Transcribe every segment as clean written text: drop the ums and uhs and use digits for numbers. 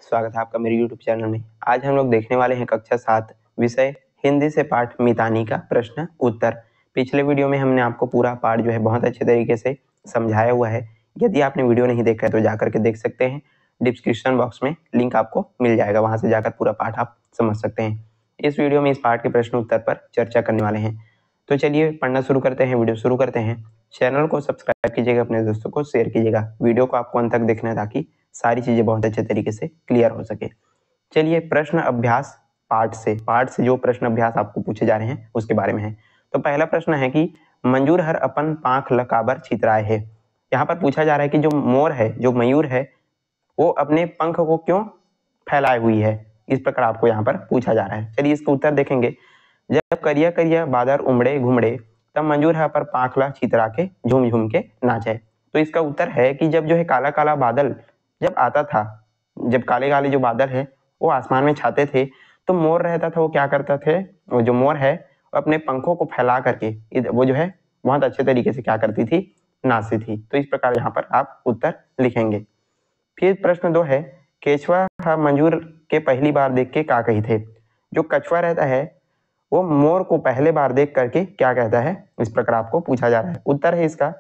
स्वागत है आपका मेरे YouTube चैनल में। आज हम लोग देखने वाले हैं कक्षा 7 विषय हिंदी से पाठ मितानी का प्रश्न उत्तर। पिछले वीडियो में हमने आपको पूरा पाठ जो है बहुत अच्छे तरीके से समझाया हुआ है। यदि आपने वीडियो नहीं देखा है तो जाकर के देख सकते हैं, डिस्क्रिप्शन बॉक्स में लिंक आपको मिल जाएगा, वहां से जाकर पूरा पाठ आप समझ सकते हैं। इस वीडियो में इस पाठ के प्रश्न उत्तर पर चर्चा करने वाले हैं। तो चलिए पढ़ना शुरू करते हैं, वीडियो शुरू करते हैं। चैनल को सब्सक्राइब कीजिएगा, अपने दोस्तों को शेयर कीजिएगा। वीडियो को आपको अंत तक देखना है ताकि सारी चीजें बहुत अच्छे तरीके से क्लियर हो सके। चलिए प्रश्न अभ्यास पाठ से जो प्रश्न अभ्यास आपको पूछे जा रहे हैं उसके बारे में है। तो पहला प्रश्न है कि मंजूर हर अपन पांख लकाबर चितराए है। यहाँ पर पूछा जा रहा है कि जो मोर है, जो मयूर है, वो अपने पंख को क्यों फैलाए हुई है, इस प्रकार आपको यहाँ पर पूछा जा रहा है। चलिए इसका उत्तर देखेंगे। जब करिया करिया बादर उमड़े घुमड़े, तब मंजूर है पर पांखला चितरा के झूम झूम के नाचे। तो इसका उत्तर है कि जब जो है काला काला बादल जब आता था, जब काले काले जो बादल है वो आसमान में छाते थे, तो मोर रहता था, वो क्या करता थे, वो जो मोर है वो अपने पंखों को फैला करके वो जो है बहुत अच्छे तरीके से क्या करती थी, नाचती थी। तो इस प्रकार यहाँ पर आप उत्तर लिखेंगे। फिर प्रश्न 2 है, केचवा मंजूर के पहली बार देख के क्या कही थे। जो कछुआ रहता है वो मोर को पहले बार देख करके क्या कहता है, इस प्रकार आपको पूछा जा रहा है। उत्तर है इसका,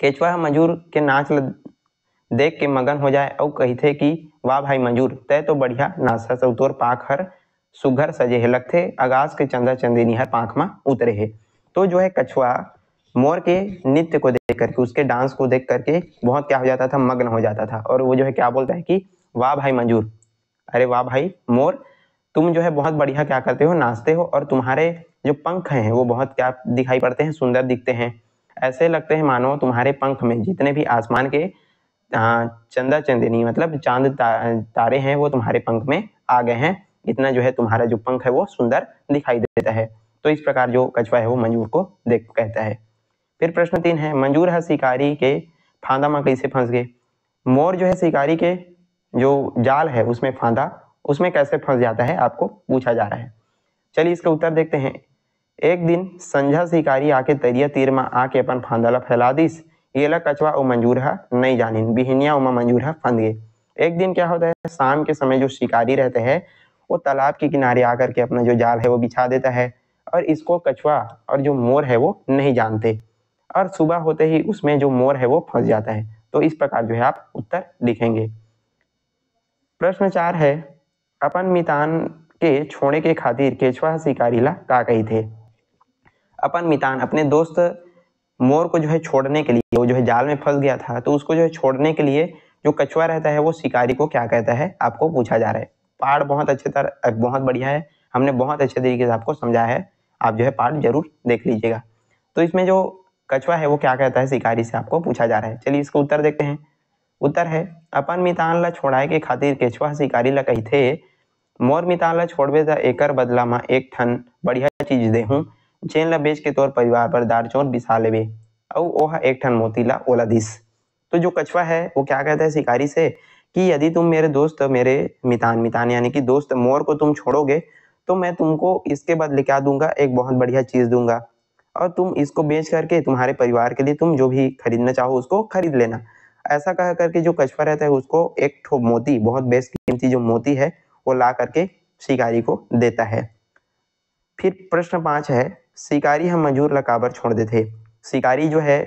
केचवा मंजूर के नाच देख के मगन हो जाए और कही थे कि वाह भाई मंजूर, तय तो बढ़िया नाचा सौतोर पाख हर सुघर सजे है, लगथे आकाश के चंदा चंदेनी हर पाख में उतरे है। तो जो है कछुआ मोर के नृत्य को देख करके, उसके डांस को देख करके बहुत क्या हो जाता था, मग्न हो जाता था। और वो जो है क्या बोलता है कि वाह भाई मंजूर, अरे वाह भाई मोर, तुम जो है बहुत बढ़िया क्या करते हो, नाचते हो, और तुम्हारे जो पंख हैं वो बहुत क्या दिखाई पड़ते हैं, सुंदर दिखते हैं। ऐसे लगते हैं मानो तुम्हारे पंख में जितने भी आसमान के चंदा चंदनी मतलब चांद तारे हैं वो तुम्हारे पंख में आ गए हैं, इतना जो है तुम्हारा जो पंख है वो सुंदर दिखाई देता है। तो इस प्रकार जो कछुआ है वो मंजूर को देख कहता है। फिर प्रश्न 3 है, मंजूर है शिकारी के फांदा में कैसे फंस गए। मोर जो है शिकारी के जो जाल है उसमें फांदा, उसमें कैसे फंस जाता है, आपको पूछा जा रहा है। चलिए इसका उत्तर देखते हैं। एक दिन संझा शिकारी आके तरिया तीर में आके अपन फांदा ला फैला दिस, येला कछुआ और मंजूर है नहीं जानिन, बिहनिया उमा मंजूर है फंद गए। एक दिन क्या होता है, शाम के समय जो शिकारी रहते हैं वो तालाब के किनारे आकर के अपना जो जाल है वो बिछा देता है, और इसको कछुआ और जो मोर है वो नहीं जानते, और सुबह होते ही उसमें जो मोर है वो फंस जाता है। तो इस प्रकार जो है आप उत्तर लिखेंगे। प्रश्न 4 है, अपन मितान के छोड़े के खातिर केचवा शिकारी ला का कही थे। अपन मितान अपने दोस्त मोर को जो है छोड़ने के लिए, वो जो है जाल में फंस गया था, तो उसको जो है छोड़ने के लिए जो कछुआ रहता है वो शिकारी को क्या कहता है, आपको पूछा जा रहा है। पाठ बहुत अच्छे तरह बहुत बढ़िया है, हमने बहुत अच्छे तरीके से आपको समझाया है, आप जो है पाठ जरूर देख लीजिएगा। तो इसमें जो कछुआ है वो क्या कहता है शिकारी से, आपको पूछा जा रहा है। चलिए इसका उत्तर देखते हैं। उत्तर है, अपन मितान ला छोड़ाए के खातिर केचवा शिकारी ला कही थे, मोर मितान ला छोड़बे त एकर बदला में एक ठन बढ़िया चीज देहूं, जेन ला बेच के तोर परिवार पर दार चोर बिसा लेबे, और ओह एक ठन मोती ला ओला दिस। तो जो कछुआ है वो क्या कहता है शिकारी से कि यदि तुम मेरे दोस्त, मेरे मितान यानी कि दोस्त मोर को तुम छोड़ोगे तो मैं तुमको इसके बदले क्या दूंगा, एक बहुत बढ़िया चीज दूंगा, और तुम इसको बेच करके तुम्हारे परिवार के लिए तुम जो भी खरीदना चाहो उसको खरीद लेना। ऐसा कह करके जो कछुआ रहता है उसको एक ठो मोती, बहुत बेशकीमती जो मोती है वो ला करके शिकारी को देता है। फिर प्रश्न 5 है, शिकारी हम मंजूर लकाबर छोड़ देते। शिकारी जो है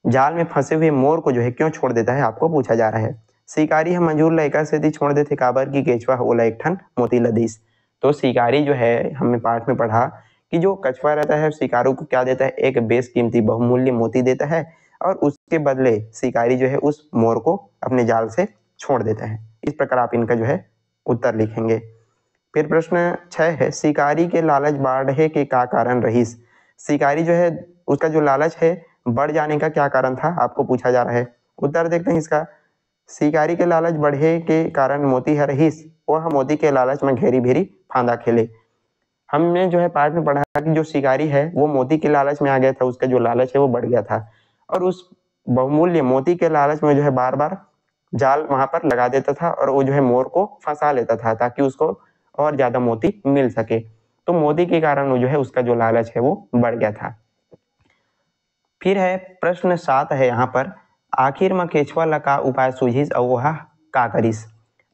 जाल में फंसे हुए मोर को जो है क्यों छोड़ देता है, आपको पूछा जा रहा है। शिकारी हम मंजूर लैका से छोड़ देते काबर की केचवा ओला एक ठन मोती लदीस। तो शिकारी जो है, हमने पाठ में पढ़ा कि जो कछुआ रहता है शिकारों को क्या देता है, एक बेशकीमती बहुमूल्य मोती देता है, और उसके बदले शिकारी जो है उस मोर को अपने जाल से छोड़ देता है। इस प्रकार आप इनका जो है उत्तर लिखेंगे। फिर प्रश्न 6 है, शिकारी के लालच बढ़े के का कारण रहीस। शिकारी जो है उसका जो लालच है बढ़ जाने का क्या कारण था, आपको पूछा जा रहा है। उत्तर देखते हैं इसका। शिकारी के लालच बढ़े के कारण मोती है रहीस, वह मोती के लालच में घेरी भेरी फांदा खेले। हमने जो है पाठ में पढ़ा कि जो शिकारी है वो मोती के लालच में आ गया था, उसका जो लालच है वो बढ़ गया था, और उस बहुमूल्य मोती के लालच में जो है बार बार जाल वहां पर लगा देता था, और वो जो है मोर को फंसा लेता था ताकि उसको और ज्यादा मोती मिल सके। तो मोती के कारण वो जो है उसका जो लालच है वो बढ़ गया था। फिर है प्रश्न 7 है यहाँ पर, आखिर में केचवा ला का उपाय सूझिस और वह का करिस।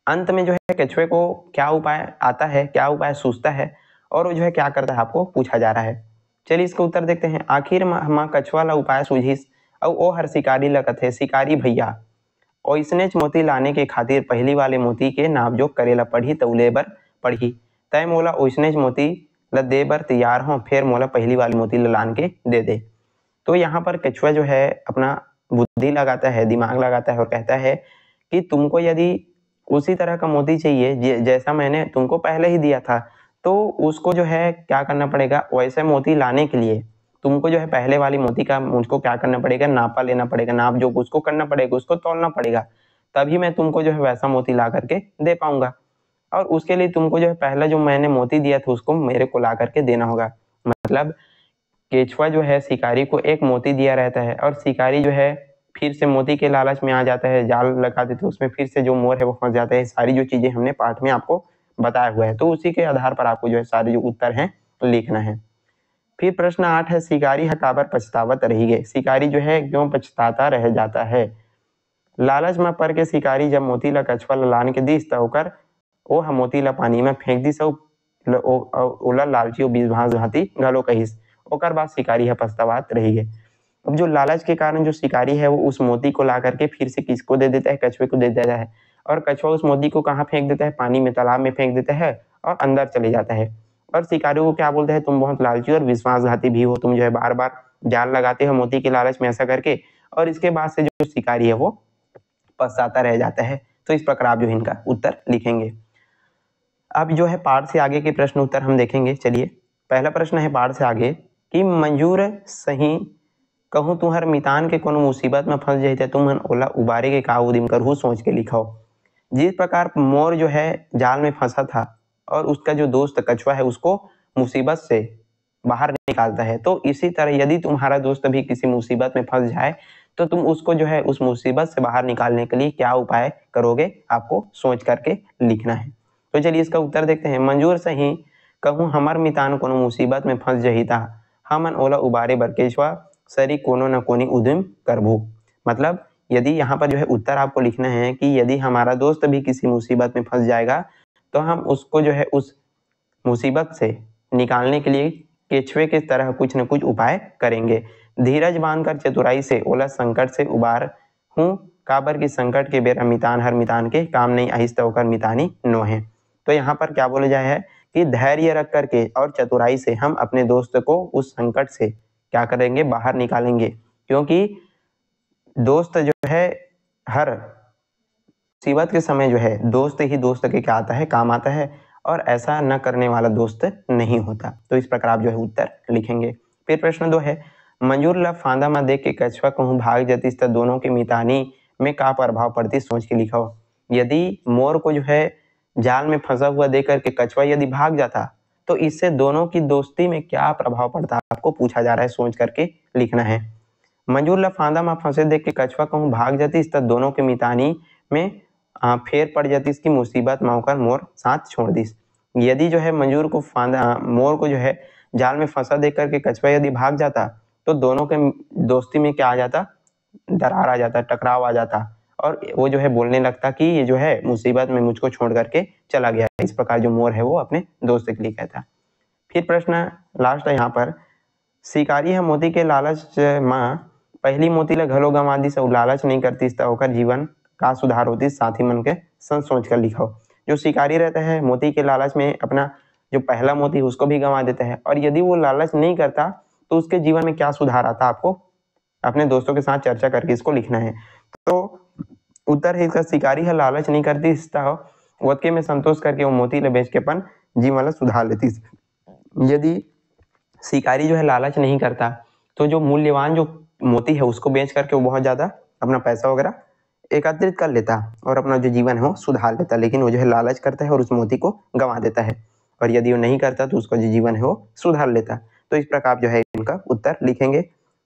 अंत में जो है कछुए को क्या उपाय आता है, क्या उपाय सूझता है और वो जो है क्या करता है, आपको पूछा जा रहा है। चलिए इसका उत्तर देखते हैं। आखिर माँ कछुआ ला उपाय सूझिस और ओ हर शिकारी लगत है, शिकारी भैया ओइसनेच मोती लाने के खातिर पहली वाले मोती के नापजोख करेला पढ़ी तउले बर पढ़ी, तय मोला ओइसनेच मोती ल दे बर तैयार हो, फिर मोला पहली वाली मोती ल लान के दे दे। तो यहाँ पर कछुआ जो है अपना बुद्धि लगाता है, दिमाग लगाता है और कहता है कि तुमको यदि उसी तरह का मोती चाहिए जैसा मैंने तुमको पहले ही दिया था, तो उसको जो है क्या करना पड़ेगा, वैसे मोती लाने के लिए तुमको जो है पहले वाली मोती का मुझको क्या करना पड़ेगा, नापा लेना पड़ेगा, नाप जो उसको करना पड़ेगा, उसको तौलना पड़ेगा, तभी मैं तुमको जो है वैसा मोती ला करके दे पाऊंगा। और उसके लिए तुमको जो है पहले जो मैंने मोती दिया था उसको मेरे को ला करके देना होगा। मतलब केचुआ जो है शिकारी को एक मोती दिया रहता है और शिकारी जो है फिर से मोती के लालच में आ जाता है, जाल लगा देते उसमें फिर से जो मोर है वो फंस जाता है। सारी जो चीजें हमने पाठ में आपको बताया हुआ है, तो उसी के आधार पर आपको जो है सारे जो उत्तर हैं लिखना है। फिर प्रश्न 8 है, शिकारी हकाबर पछतावत रही गए। शिकारी जो है क्यों पछताता रह जाता है। लालच में पड़ के शिकारी जब मोती ला कछुआ ला लान के दिस त ओकर ओ ह मोती ला पानी में फेंक दिस ओला लालची ओ बीज भांस भांति घलो कहिस। ओकर बाद शिकारी है पछतावत रही गए। अब जो लालच के कारण जो शिकारी है वो उस मोती को ला करके फिर से किसको दे देता है, कछुए को दे देता है। और कछुआ उस मोती को कहाँ फेंक देता है, पानी में, तालाब में फेंक देता है और अंदर चले जाता है। और शिकारी को क्या बोलता है, तुम बहुत लालची और विश्वासघाती भी हो, तुम जो है बार बार जाल लगाते हो मोती के लालच में ऐसा करके। और इसके बाद से जो शिकारी है वो पछताता रह जाता है। तो इस प्रकार आप जो इनका उत्तर लिखेंगे। अब जो है पाठ से आगे के प्रश्न उत्तर हम देखेंगे। चलिए पहला प्रश्न है पाठ से आगे कि मंजूर सही कहूँ तुहर मितान के कोनो मुसीबत में फंस जाते तुम ओला उबारे के का उदिम करहू सोच के लिखाओ। जिस प्रकार मोर जो है जाल में फंसा था और उसका जो दोस्त कछुआ है उसको मुसीबत से बाहर निकालता है, तो इसी तरह यदि तुम्हारा दोस्त भी किसी मुसीबत में फंस जाए तो तुम उसको जो है उस मुसीबत से बाहर निकालने के लिए क्या उपाय करोगे, आपको सोच करके लिखना है। तो चलिए इसका उत्तर देखते हैं। मंजूर सही कहूँ हमर मितान कोनो मुसीबत में फंस जहिता हमन ओला उबारे बर केचुआ सरी कोनो न कोनी उद्यम करबू। मतलब यदि यहाँ पर जो है उत्तर आपको लिखना है कि यदि हमारा दोस्त भी किसी मुसीबत में फंस जाएगा तो हम उसको जो है उस मुसीबत से निकालने के लिए केचुए के तरह कुछ न कुछ उपाय करेंगे। धीरज बांधकर चतुराई से ओला संकट से उबार हूँ काबर की संकट के बेर मितान हर मितान के काम नहीं आहिस्ता होकर मितानी नो है। तो यहाँ पर क्या बोला जाए है कि धैर्य रख करके और चतुराई से हम अपने दोस्त को उस संकट से क्या करेंगे, बाहर निकालेंगे। क्योंकि दोस्त जो है हर मुसीबत के समय जो है दोस्त ही दोस्त के क्या आता है, काम आता है, और ऐसा न करने वाला दोस्त नहीं होता। तो इस प्रकार आप जो है उत्तर लिखेंगे। फिर प्रश्न 2 है, मंजूर ला फांदा में देख के कछुआ कहूँ भाग जातीस तो दोनों के मितानी में का प्रभाव पड़ती सोच के लिखाओ। यदि मोर को जो है जाल में फंसा हुआ देख करके कछुआ यदि भाग जाता तो इससे दोनों की दोस्ती में क्या प्रभाव पड़ता, आपको पूछा जा रहा है, सोच करके लिखना है। मंजूर ला फांदा में फंसे देख के कछुआ कहूँ भाग जातीस तो दोनों के मितानी में फेर पड़ जाती इसकी मुसीबत मौका मोर साथ छोड़ दिस। यदि जो है मंजूर को मोर को जो है जाल में फंसा देख करके कछुआ यदि भाग जाता तो दोनों के दोस्ती में क्या आ जाता, दरार आ जाता, टकराव आ जाता, और वो जो है बोलने लगता कि ये जो है मुसीबत में मुझको छोड़ करके चला गया। इस प्रकार जो मोर है वो अपने दोस्त के लिए कहता। फिर प्रश्न लास्ट है यहाँ पर, शिकारी है मोती के लालच माँ पहली मोती ला घलो गंवा दिस और लालच नहीं करती तो ओकर जीवन का सुधार होती, साथी मन के संग सोच कर लिखाओ। जो शिकारी रहता है मोती के लालच में अपना जो पहला मोती उसको भी गंवा देता है, और यदि वो लालच नहीं करता तो उसके जीवन में क्या सुधार आता, आपको अपने दोस्तों के साथ चर्चा करके इसको लिखना है। तो उत्तर है इसका, शिकारी है लालच नहीं करती वतके में संतोष करके वो मोती ले बेच के अपन जीवन ला सुधार लेती। यदि शिकारी जो है लालच नहीं करता तो जो मूल्यवान जो मोती है उसको बेच करके वो बहुत ज्यादा अपना पैसा वगैरह एकत्रित कर लेता और अपना जो जीवन है वो सुधार लेता, लेकिन वो जो है लालच करता है और उस मोती को गंवा देता है। और यदि वो नहीं करता तो उसका जो जीवन है वो सुधार लेता। तो इस प्रकार जो है इनका उत्तर लिखेंगे।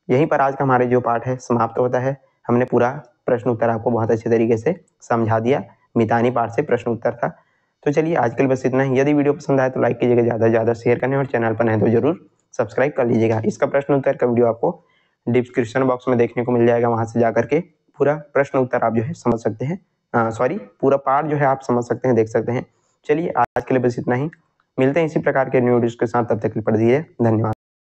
यहीं पर आज का हमारे जो पाठ है समाप्त होता है। हमने पूरा प्रश्न उत्तर आपको बहुत अच्छे तरीके से समझा दिया। मितानी पाठ से प्रश्न उत्तर था। तो चलिए आज के लिए बस इतना ही। यदि वीडियो पसंद आए तो लाइक कीजिएगा, ज़्यादा से ज़्यादा शेयर करने, और चैनल पर नए तो जरूर सब्सक्राइब कर लीजिएगा। इसका प्रश्न उत्तर का वीडियो आपको डिस्क्रिप्शन बॉक्स में देखने को मिल जाएगा, वहां से जाकर के पूरा प्रश्न उत्तर आप जो है समझ सकते हैं। सॉरी पूरा पार्ट जो है आप समझ सकते हैं, देख सकते हैं। चलिए आज के लिए बस इतना ही, मिलते हैं इसी प्रकार के न्यू वीडियोस के साथ, तब तक के लिए पढ़ दीजिए, धन्यवाद।